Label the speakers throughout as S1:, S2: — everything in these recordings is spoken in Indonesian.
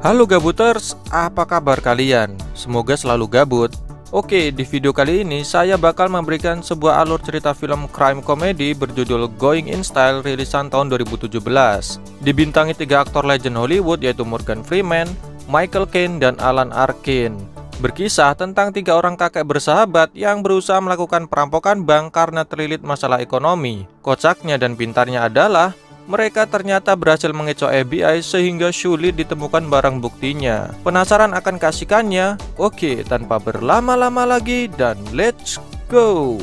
S1: Halo Gabuters, apa kabar kalian? Semoga selalu gabut. Oke, di video kali ini saya bakal memberikan sebuah alur cerita film crime comedy berjudul Going in Style rilisan tahun 2017. Dibintangi 3 aktor legend Hollywood yaitu Morgan Freeman, Michael Caine, dan Alan Arkin. Berkisah tentang 3 orang kakek bersahabat yang berusaha melakukan perampokan bank karena terlilit masalah ekonomi. Kocaknya dan pintarnya adalah mereka ternyata berhasil mengecoh FBI sehingga sulit ditemukan barang buktinya. Penasaran akan keasikannya? Oke, tanpa berlama-lama lagi dan let's go!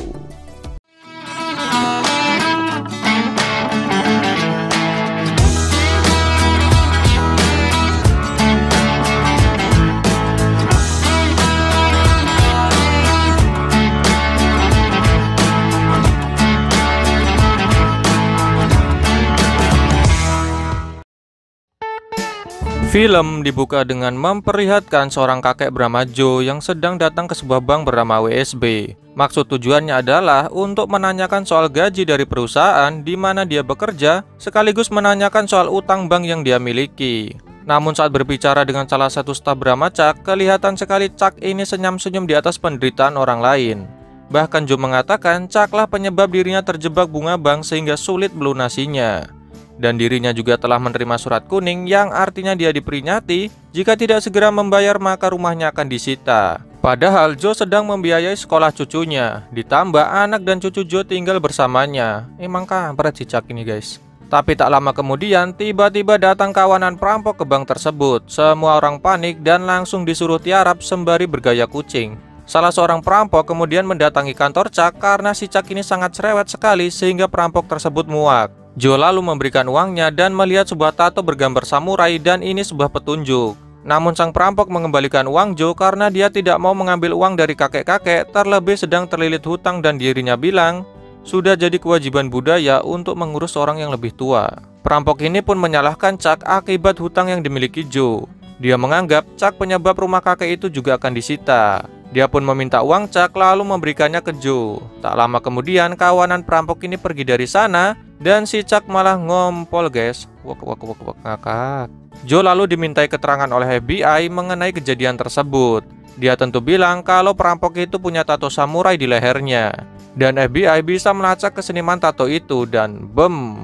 S1: Film dibuka dengan memperlihatkan seorang kakek bernama Joe yang sedang datang ke sebuah bank bernama WSB. Maksud tujuannya adalah untuk menanyakan soal gaji dari perusahaan di mana dia bekerja, sekaligus menanyakan soal utang bank yang dia miliki. Namun saat berbicara dengan salah satu staf bernama Chuck, kelihatan sekali Chuck ini senyum-senyum di atas penderitaan orang lain. Bahkan Joe mengatakan Chuck lah penyebab dirinya terjebak bunga bank sehingga sulit melunasinya. Dan dirinya juga telah menerima surat kuning yang artinya dia diperingati jika tidak segera membayar maka rumahnya akan disita. Padahal Joe sedang membiayai sekolah cucunya, ditambah anak dan cucu Joe tinggal bersamanya. Emang kampret si Chuck ini guys. Tapi tak lama kemudian tiba-tiba datang kawanan perampok ke bank tersebut. Semua orang panik dan langsung disuruh tiarap sembari bergaya kucing. Salah seorang perampok kemudian mendatangi kantor Chuck karena si Chuck ini sangat cerewet sekali sehingga perampok tersebut muak. Joe lalu memberikan uangnya dan melihat sebuah tato bergambar samurai dan ini sebuah petunjuk. Namun sang perampok mengembalikan uang Joe karena dia tidak mau mengambil uang dari kakek-kakek terlebih sedang terlilit hutang dan dirinya bilang sudah jadi kewajiban budaya untuk mengurus orang yang lebih tua. Perampok ini pun menyalahkan Chuck akibat hutang yang dimiliki Joe. Dia menganggap Chuck penyebab rumah kakek itu juga akan disita. Dia pun meminta uang Chuck lalu memberikannya ke Joe. Tak lama kemudian kawanan perampok ini pergi dari sana dan si Chuck malah ngompol guys. Ngakak. Joe lalu dimintai keterangan oleh FBI mengenai kejadian tersebut. Dia tentu bilang kalau perampok itu punya tato samurai di lehernya. Dan FBI bisa melacak keseniman tato itu dan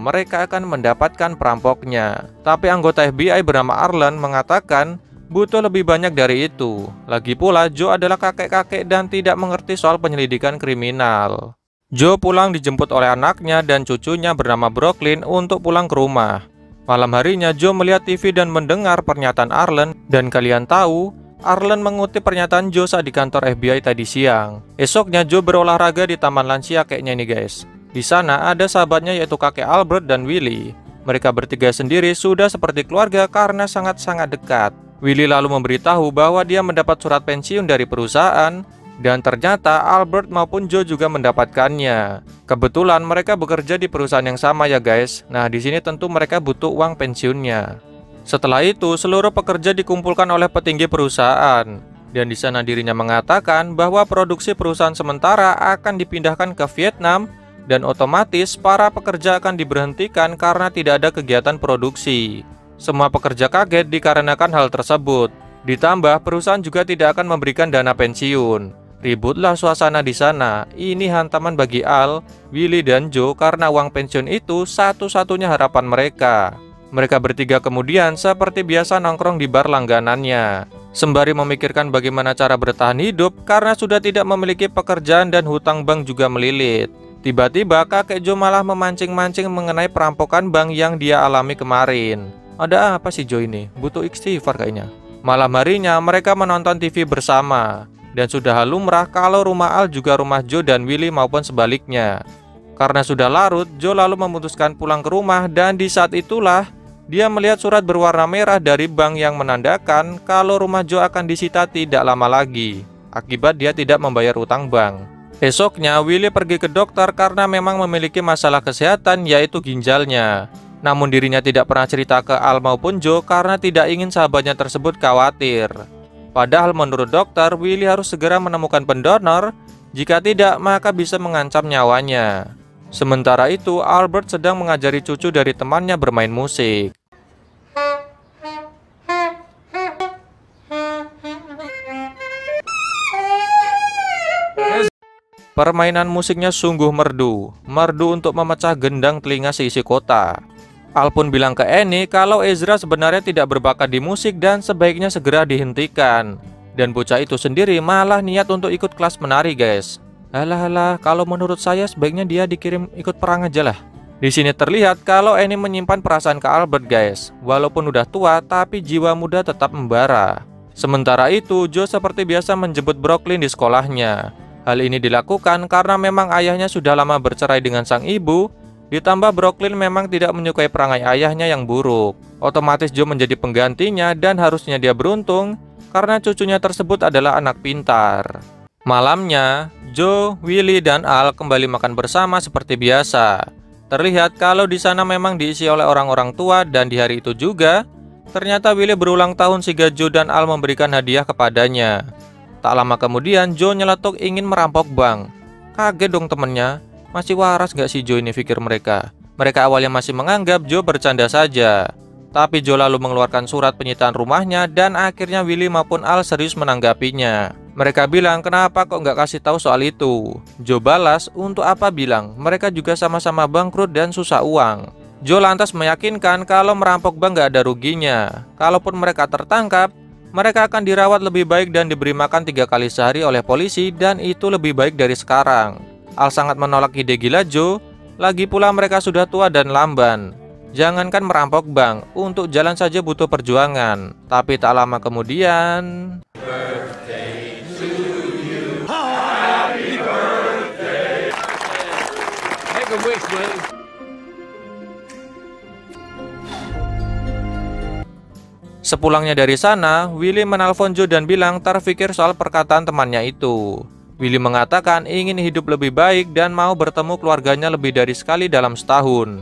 S1: mereka akan mendapatkan perampoknya. Tapi anggota FBI bernama Arlen mengatakan butuh lebih banyak dari itu. Lagi pula Joe adalah kakek-kakek dan tidak mengerti soal penyelidikan kriminal. Joe pulang dijemput oleh anaknya dan cucunya bernama Brooklyn untuk pulang ke rumah. Malam harinya Joe melihat TV dan mendengar pernyataan Arlen. Dan kalian tahu, Arlen mengutip pernyataan Joe saat di kantor FBI tadi siang. Esoknya Joe berolahraga di taman lansia kayaknya nih guys. Di sana ada sahabatnya yaitu kakek Albert dan Willie. Mereka bertiga sendiri sudah seperti keluarga karena sangat-sangat dekat. Willie lalu memberitahu bahwa dia mendapat surat pensiun dari perusahaan dan ternyata Albert maupun Joe juga mendapatkannya. Kebetulan mereka bekerja di perusahaan yang sama ya guys. Nah, di sini tentu mereka butuh uang pensiunnya. Setelah itu, seluruh pekerja dikumpulkan oleh petinggi perusahaan dan di sana dirinya mengatakan bahwa produksi perusahaan sementara akan dipindahkan ke Vietnam dan otomatis para pekerja akan diberhentikan karena tidak ada kegiatan produksi. Semua pekerja kaget dikarenakan hal tersebut. Ditambah perusahaan juga tidak akan memberikan dana pensiun. Ributlah suasana di sana. Ini hantaman bagi Al, Willie dan Joe karena uang pensiun itu satu-satunya harapan mereka. Mereka bertiga kemudian seperti biasa nongkrong di bar langganannya, sembari memikirkan bagaimana cara bertahan hidup karena sudah tidak memiliki pekerjaan dan hutang bank juga melilit. Tiba-tiba kakek Joe malah memancing-mancing mengenai perampokan bank yang dia alami kemarin. Ada apa sih Joe ini? Butuh istighfar kayaknya. Malam harinya mereka menonton TV bersama. Dan sudah hal lumrah kalau rumah Al juga rumah Joe dan Willie maupun sebaliknya. Karena sudah larut, Joe lalu memutuskan pulang ke rumah. Dan di saat itulah dia melihat surat berwarna merah dari bank yang menandakan kalau rumah Joe akan disita tidak lama lagi akibat dia tidak membayar utang bank. Esoknya Willie pergi ke dokter karena memang memiliki masalah kesehatan yaitu ginjalnya. Namun dirinya tidak pernah cerita ke Al maupun Joe karena tidak ingin sahabatnya tersebut khawatir. Padahal menurut dokter, Willie harus segera menemukan pendonor, jika tidak maka bisa mengancam nyawanya. Sementara itu, Albert sedang mengajari cucu dari temannya bermain musik. Permainan musiknya sungguh merdu, merdu untuk memecah gendang telinga seisi kota. Al pun bilang ke Annie kalau Ezra sebenarnya tidak berbakat di musik dan sebaiknya segera dihentikan. Dan bocah itu sendiri malah niat untuk ikut kelas menari, guys. Halah, kalau menurut saya sebaiknya dia dikirim ikut perang aja lah. Di sini terlihat kalau Annie menyimpan perasaan ke Albert, guys. Walaupun udah tua, tapi jiwa muda tetap membara. Sementara itu, Joe seperti biasa menjemput Brooklyn di sekolahnya. Hal ini dilakukan karena memang ayahnya sudah lama bercerai dengan sang ibu. Ditambah Brooklyn memang tidak menyukai perangai ayahnya yang buruk. Otomatis Joe menjadi penggantinya dan harusnya dia beruntung karena cucunya tersebut adalah anak pintar. Malamnya, Joe, Willy, dan Al kembali makan bersama seperti biasa. Terlihat kalau di sana memang diisi oleh orang-orang tua dan di hari itu juga, ternyata Willy berulang tahun sehingga Joe dan Al memberikan hadiah kepadanya. Tak lama kemudian, Joe nyeletuk ingin merampok bank. Kaget dong temennya, masih waras gak sih Joe ini, pikir mereka. Mereka awalnya masih menganggap Joe bercanda saja. Tapi Joe lalu mengeluarkan surat penyitaan rumahnya dan akhirnya Willy maupun Al serius menanggapinya. Mereka bilang, kenapa kok nggak kasih tahu soal itu? Joe balas, untuk apa bilang? Mereka juga sama-sama bangkrut dan susah uang. Joe lantas meyakinkan kalau merampok bank nggak ada ruginya. Kalaupun mereka tertangkap, mereka akan dirawat lebih baik dan diberi makan 3 kali sehari oleh polisi dan itu lebih baik dari sekarang. Al sangat menolak ide gila Joe, lagi pula mereka sudah tua dan lamban. Jangankan merampok bank, untuk jalan saja butuh perjuangan. Tapi tak lama kemudian... Sepulangnya dari sana, Willy menelpon Joe dan bilang terfikir soal perkataan temannya itu. Willy mengatakan ingin hidup lebih baik dan mau bertemu keluarganya lebih dari sekali dalam setahun.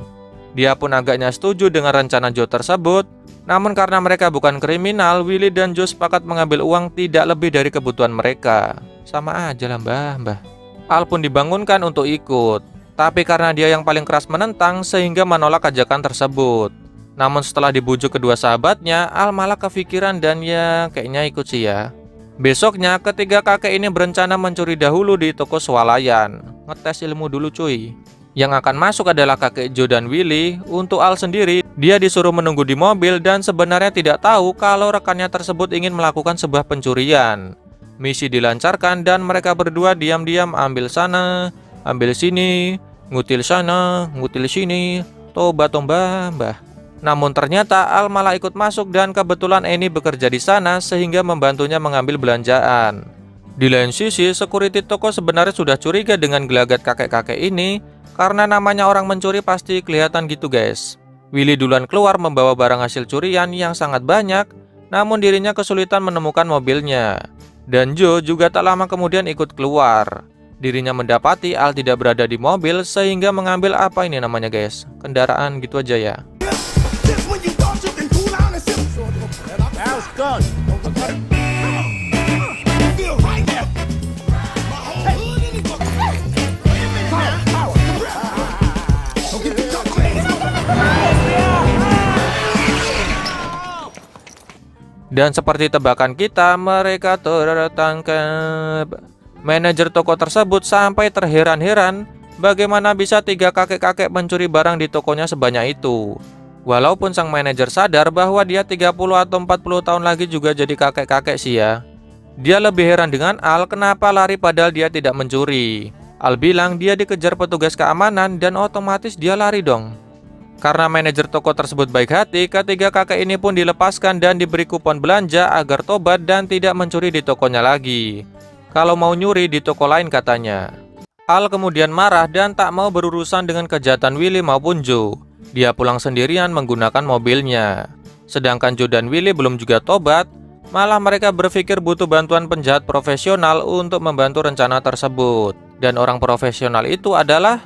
S1: Dia pun agaknya setuju dengan rencana Joe tersebut. Namun karena mereka bukan kriminal, Willy dan Joe sepakat mengambil uang tidak lebih dari kebutuhan mereka. Sama aja lah mbah. Al pun dibangunkan untuk ikut. Tapi karena dia yang paling keras menentang sehingga menolak ajakan tersebut. Namun setelah dibujuk kedua sahabatnya, Al malah kepikiran dan ya kayaknya ikut sih ya. Besoknya ketiga kakek ini berencana mencuri dahulu di toko swalayan. Ngetes ilmu dulu cuy. Yang akan masuk adalah kakek Joe dan Willy. Untuk Al sendiri, dia disuruh menunggu di mobil dan sebenarnya tidak tahu kalau rekannya tersebut ingin melakukan sebuah pencurian. Misi dilancarkan dan mereka berdua diam-diam ambil sana, ambil sini, ngutil sana, ngutil sini, tobat mbah. Namun ternyata Al malah ikut masuk dan kebetulan Annie bekerja di sana sehingga membantunya mengambil belanjaan. Di lain sisi, security toko sebenarnya sudah curiga dengan gelagat kakek-kakek ini karena namanya orang mencuri pasti kelihatan gitu guys. Willy duluan keluar membawa barang hasil curian yang sangat banyak, namun dirinya kesulitan menemukan mobilnya. Dan Joe juga tak lama kemudian ikut keluar. Dirinya mendapati Al tidak berada di mobil sehingga mengambil apa ini namanya guys, kendaraan gitu aja ya. Dan seperti tebakan kita, mereka tertangkap. Manajer toko tersebut sampai terheran-heran bagaimana bisa 3 kakek-kakek mencuri barang di tokonya sebanyak itu. Walaupun sang manajer sadar bahwa dia 30 atau 40 tahun lagi juga jadi kakek-kakek sih ya. Dia lebih heran dengan Al kenapa lari padahal dia tidak mencuri. Al bilang dia dikejar petugas keamanan dan otomatis dia lari dong. Karena manajer toko tersebut baik hati, ketiga kakek ini pun dilepaskan dan diberi kupon belanja agar tobat dan tidak mencuri di tokonya lagi. Kalau mau nyuri di toko lain katanya. Al kemudian marah dan tak mau berurusan dengan kejahatan Willy maupun Joe. Dia pulang sendirian menggunakan mobilnya. Sedangkan Joe dan Willy belum juga tobat, malah mereka berpikir butuh bantuan penjahat profesional untuk membantu rencana tersebut. Dan orang profesional itu adalah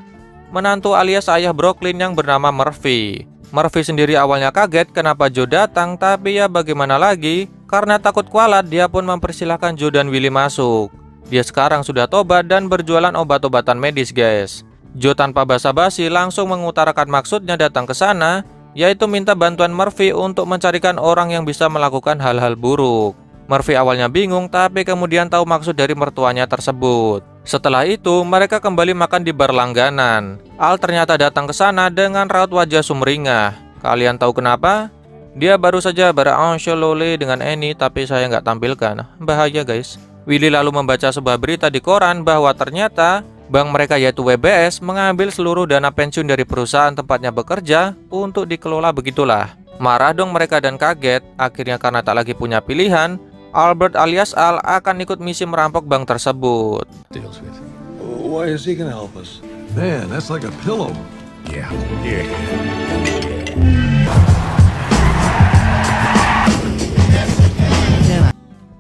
S1: menantu alias ayah Brooklyn yang bernama Murphy. Murphy sendiri awalnya kaget kenapa Joe datang, tapi ya bagaimana lagi, karena takut kualat dia pun mempersilahkan Joe dan Willy masuk. Dia sekarang sudah tobat dan berjualan obat-obatan medis guys. Joe tanpa basa-basi langsung mengutarakan maksudnya datang ke sana, yaitu minta bantuan Murphy untuk mencarikan orang yang bisa melakukan hal-hal buruk. Murphy awalnya bingung tapi kemudian tahu maksud dari mertuanya tersebut. Setelah itu, mereka kembali makan di bar langganan. Al ternyata datang ke sana dengan raut wajah sumringah. Kalian tahu kenapa? Dia baru saja berenchelole dengan Annie, tapi saya nggak tampilkan. Bahaya guys. Willy lalu membaca sebuah berita di koran bahwa ternyata bank mereka yaitu WBS mengambil seluruh dana pensiun dari perusahaan tempatnya bekerja untuk dikelola begitulah. Marah dong mereka dan kaget. Akhirnya karena tak lagi punya pilihan, Albert alias Al akan ikut misi merampok bank tersebut.
S2: Why is he gonna help us? Man, that's like a pillow. Yeah.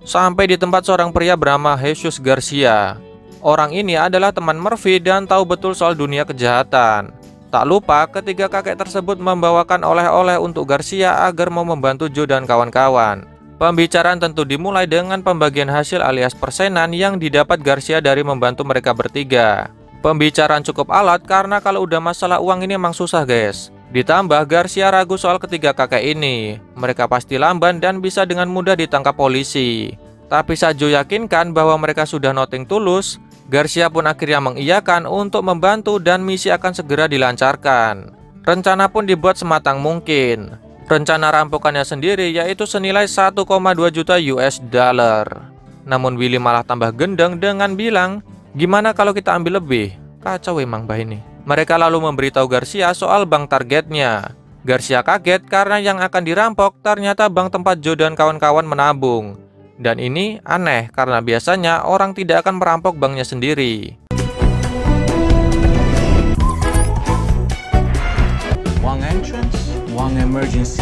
S1: Sampai di tempat seorang pria bernama Jesus Garcia. Orang ini adalah teman Murphy dan tahu betul soal dunia kejahatan. Tak lupa ketiga kakek tersebut membawakan oleh-oleh untuk Garcia agar mau membantu Joe dan kawan-kawan. Pembicaraan tentu dimulai dengan pembagian hasil alias persenan yang didapat Garcia dari membantu mereka bertiga. Pembicaraan cukup alot karena kalau udah masalah uang ini emang susah guys. Ditambah Garcia ragu soal ketiga kakek ini. Mereka pasti lamban dan bisa dengan mudah ditangkap polisi. Tapi saat Joe yakinkan bahwa mereka sudah nothing tulus, Garcia pun akhirnya mengiyakan untuk membantu dan misi akan segera dilancarkan. Rencana pun dibuat sematang mungkin. Rencana rampokannya sendiri yaitu senilai 1,2 juta US dollar. Namun Willy malah tambah gendeng dengan bilang, gimana kalau kita ambil lebih? Kacau emang bah ini. Mereka lalu memberitahu Garcia soal bank targetnya. Garcia kaget karena yang akan dirampok ternyata bank tempat Joe dan kawan-kawan menabung. Dan ini aneh karena biasanya orang tidak akan merampok banknya sendiri.
S3: One entrance, one emergency.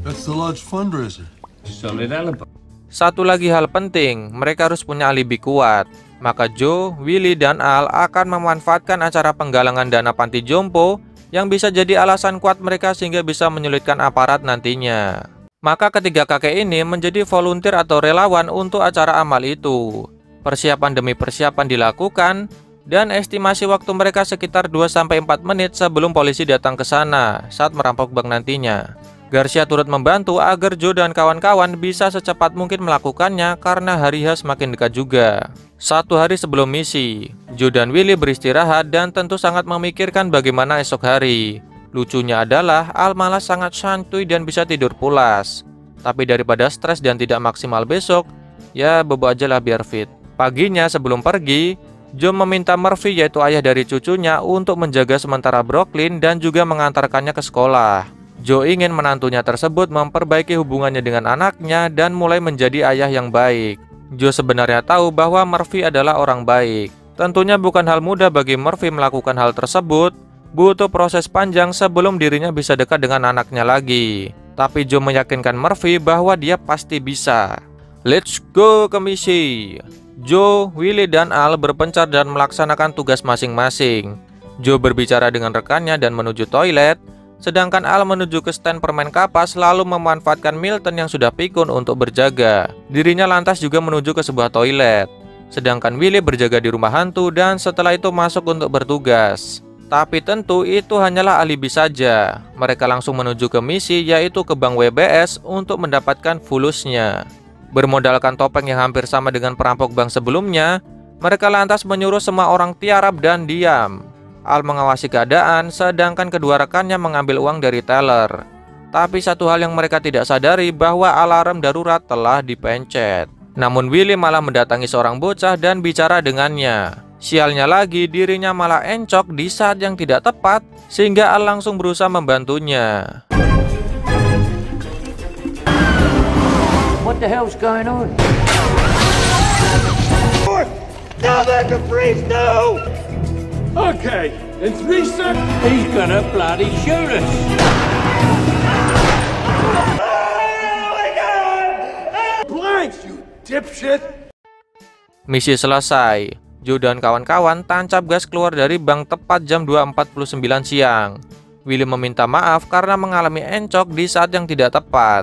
S2: That's the lodge fundraiser.
S3: Solid alibi.
S1: Satu lagi hal penting, mereka harus punya alibi kuat. Maka Joe, Willy, dan Al akan memanfaatkan acara penggalangan dana panti jompo yang bisa jadi alasan kuat mereka sehingga bisa menyulitkan aparat nantinya. Maka ketiga kakek ini menjadi volunteer atau relawan untuk acara amal itu. Persiapan demi persiapan dilakukan dan estimasi waktu mereka sekitar 2-4 menit sebelum polisi datang ke sana saat merampok bank nantinya. Garcia turut membantu agar Joe dan kawan-kawan bisa secepat mungkin melakukannya karena hari H semakin dekat juga. 1 hari sebelum misi, Joe dan Willy beristirahat dan tentu sangat memikirkan bagaimana esok hari. Lucunya adalah Al malah sangat santuy dan bisa tidur pulas. Tapi daripada stres dan tidak maksimal besok, ya bobo aja lah biar fit. Paginya sebelum pergi, Joe meminta Murphy yaitu ayah dari cucunya untuk menjaga sementara Brooklyn dan juga mengantarkannya ke sekolah. Joe ingin menantunya tersebut memperbaiki hubungannya dengan anaknya dan mulai menjadi ayah yang baik. Joe sebenarnya tahu bahwa Murphy adalah orang baik. Tentunya bukan hal mudah bagi Murphy melakukan hal tersebut. Butuh proses panjang sebelum dirinya bisa dekat dengan anaknya lagi. Tapi Joe meyakinkan Murphy bahwa dia pasti bisa. Let's go ke misi. Joe, Willy, dan Al berpencar dan melaksanakan tugas masing-masing. Joe berbicara dengan rekannya dan menuju toilet. Sedangkan Al menuju ke stand permen kapas lalu memanfaatkan Milton yang sudah pikun untuk berjaga. Dirinya lantas juga menuju ke sebuah toilet. Sedangkan Willy berjaga di rumah hantu dan setelah itu masuk untuk bertugas. Tapi tentu itu hanyalah alibi saja. Mereka langsung menuju ke misi yaitu ke bank WBS untuk mendapatkan fulusnya. Bermodalkan topeng yang hampir sama dengan perampok bank sebelumnya, mereka lantas menyuruh semua orang tiarap dan diam. Al mengawasi keadaan, sedangkan kedua rekannya mengambil uang dari teller. Tapi satu hal yang mereka tidak sadari bahwa alarm darurat telah dipencet. Namun Willy malah mendatangi seorang bocah dan bicara dengannya. Sialnya lagi, dirinya malah encok di saat yang tidak tepat, sehingga Al langsung berusaha membantunya.
S3: What the hell's going on?
S4: Now let the priest know!
S5: Okay, in 3 seconds.
S3: He's gonna bloody shoot us.
S5: Blanks, you dipshit.
S1: Misi selesai. Joe dan kawan-kawan tancap gas keluar dari bank tepat jam 2.49 siang. Willy meminta maaf karena mengalami encok di saat yang tidak tepat.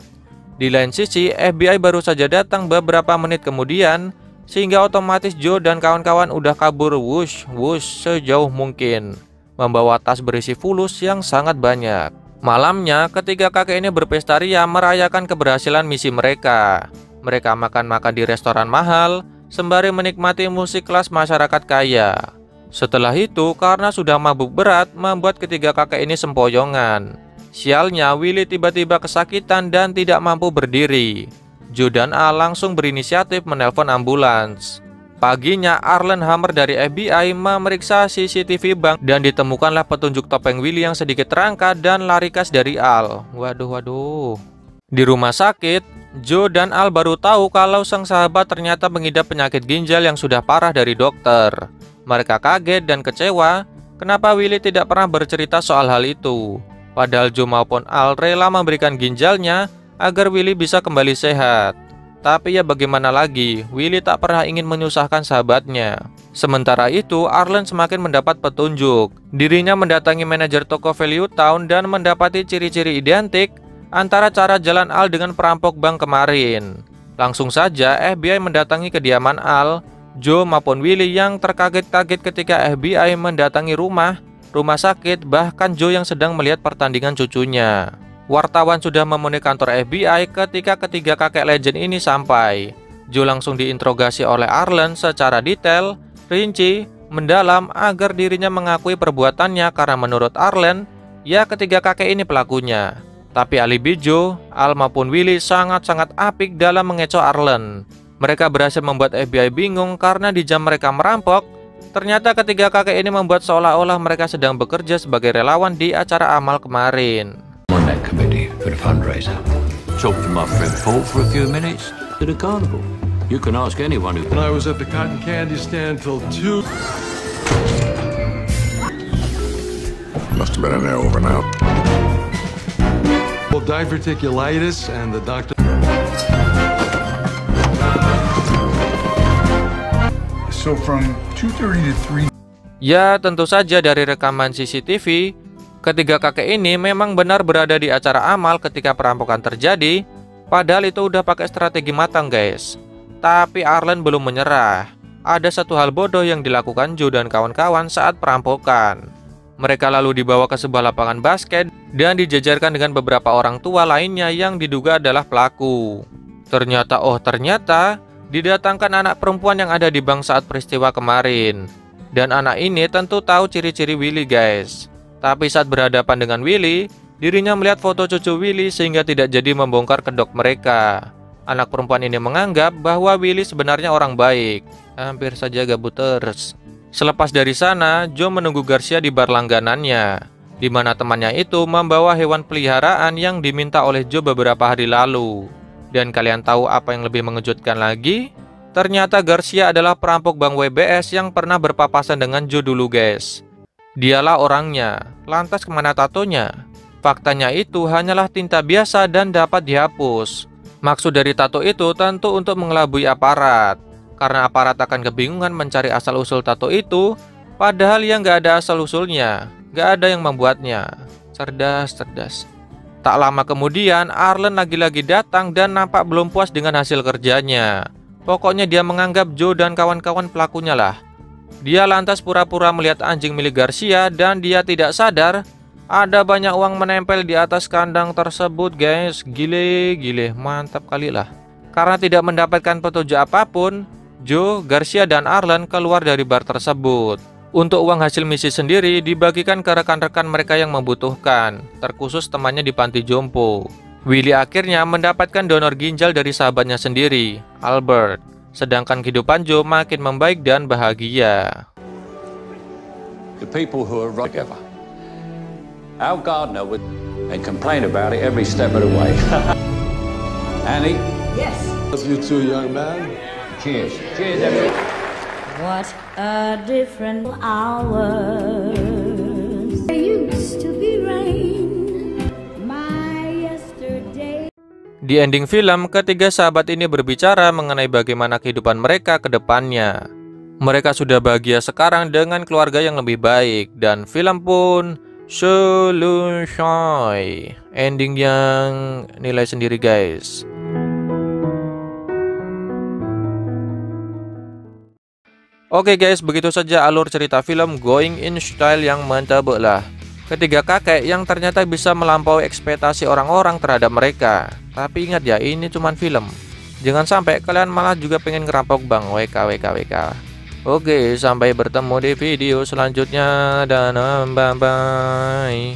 S1: Di lain sisi, FBI baru saja datang beberapa menit kemudian, sehingga otomatis Joe dan kawan-kawan udah kabur wush sejauh mungkin, membawa tas berisi fulus yang sangat banyak. Malamnya, ketiga kakek ini berpesta ria merayakan keberhasilan misi mereka. Mereka makan-makan di restoran mahal, sembari menikmati musik kelas masyarakat kaya. Setelah itu, karena sudah mabuk berat, membuat ketiga kakek ini sempoyongan. Sialnya, Willy tiba-tiba kesakitan dan tidak mampu berdiri. Joe dan Al langsung berinisiatif menelpon ambulans. Paginya, Arlen Hammer dari FBI memeriksa CCTV bank dan ditemukanlah petunjuk topeng Willy yang sedikit terangkat dan larikas dari Al. Waduh. Di rumah sakit, Joe dan Al baru tahu kalau sang sahabat ternyata mengidap penyakit ginjal yang sudah parah dari dokter. Mereka kaget dan kecewa kenapa Willy tidak pernah bercerita soal hal itu. Padahal Joe maupun Al rela memberikan ginjalnya agar Willy bisa kembali sehat. Tapi ya bagaimana lagi, Willy tak pernah ingin menyusahkan sahabatnya. Sementara itu, Arlen semakin mendapat petunjuk. Dirinya mendatangi manajer toko Value Town dan mendapati ciri-ciri identik antara cara jalan Al dengan perampok bank kemarin. Langsung saja FBI mendatangi kediaman Al, Joe maupun Willy yang terkaget-kaget ketika FBI mendatangi rumah sakit, bahkan Joe yang sedang melihat pertandingan cucunya. Wartawan sudah memenuhi kantor FBI ketika ketiga kakek legend ini sampai. Joe langsung diinterogasi oleh Arlen secara detail, rinci, mendalam agar dirinya mengakui perbuatannya karena menurut Arlen, ya ketiga kakek ini pelakunya. Tapi alibi Joe, Al maupun Willy sangat-sangat apik dalam mengecoh Arlen. Mereka berhasil membuat FBI bingung karena di jam mereka merampok, ternyata ketiga kakek ini membuat seolah-olah mereka sedang bekerja sebagai relawan di acara amal kemarin.
S3: On that committee for the fundraiser. Talked to my friend Paul for a few minutes at the carnival. You can ask anyone who...
S2: And I was at the cotton candy stand till 2.
S6: Must have been in there over and out.
S2: Well, diverticulitis and the doctor...
S6: So from 2:30 to 3.
S1: Ya, tentu saja dari rekaman CCTV, ketiga kakek ini memang benar berada di acara amal ketika perampokan terjadi, padahal itu udah pakai strategi matang guys. Tapi Arlen belum menyerah. Ada satu hal bodoh yang dilakukan Joe dan kawan-kawan saat perampokan. Mereka lalu dibawa ke sebuah lapangan basket dan dijajarkan dengan beberapa orang tua lainnya yang diduga adalah pelaku. Ternyata didatangkan anak perempuan yang ada di bank saat peristiwa kemarin. Dan anak ini tentu tahu ciri-ciri Willy guys. Tapi saat berhadapan dengan Willy, dirinya melihat foto cucu Willy sehingga tidak jadi membongkar kedok mereka. Anak perempuan ini menganggap bahwa Willy sebenarnya orang baik. Hampir saja gabut terus. Selepas dari sana, Joe menunggu Garcia di bar langganannya, di mana temannya itu membawa hewan peliharaan yang diminta oleh Joe beberapa hari lalu. Dan kalian tahu apa yang lebih mengejutkan lagi? Ternyata Garcia adalah perampok bank WBS yang pernah berpapasan dengan Joe dulu guys. Dialah orangnya, lantas kemana tatonya? Faktanya itu hanyalah tinta biasa dan dapat dihapus. Maksud dari tato itu tentu untuk mengelabui aparat. Karena aparat akan kebingungan mencari asal-usul tato itu, padahal yang gak ada asal-usulnya, gak ada yang membuatnya. Cerdas. Tak lama kemudian, Arlen lagi-lagi datang dan nampak belum puas dengan hasil kerjanya. Pokoknya dia menganggap Joe dan kawan-kawan pelakunya lah. Dia lantas pura-pura melihat anjing milik Garcia dan dia tidak sadar ada banyak uang menempel di atas kandang tersebut guys. Gile, mantap kali lah. Karena tidak mendapatkan petunjuk apapun, Joe, Garcia, dan Arlen keluar dari bar tersebut. Untuk uang hasil misi sendiri dibagikan ke rekan-rekan mereka yang membutuhkan, terkhusus temannya di panti jompo. Willy akhirnya mendapatkan donor ginjal dari sahabatnya sendiri, Albert. Sedangkan kehidupan Joe makin membaik dan bahagia.
S3: The people who are right together. Al Gardner would and complain about it every step of the way. Annie?
S4: Yes.
S2: You two, young man.
S3: Cheers. Cheers, everyone.
S7: What a different hours. There used to be rain. My yesterday.
S1: Di ending film, ketiga sahabat ini berbicara mengenai bagaimana kehidupan mereka ke depannya. Mereka sudah bahagia sekarang dengan keluarga yang lebih baik, dan film pun selesai. Ending yang nilai sendiri guys. Oke guys, begitu saja alur cerita film Going in Style yang mantap lah. Ketiga kakek yang ternyata bisa melampaui ekspektasi orang-orang terhadap mereka. Tapi ingat ya, ini cuman film. Jangan sampai kalian malah juga pengen ngerampok bank. WK. Oke, sampai bertemu di video selanjutnya dan bye-bye.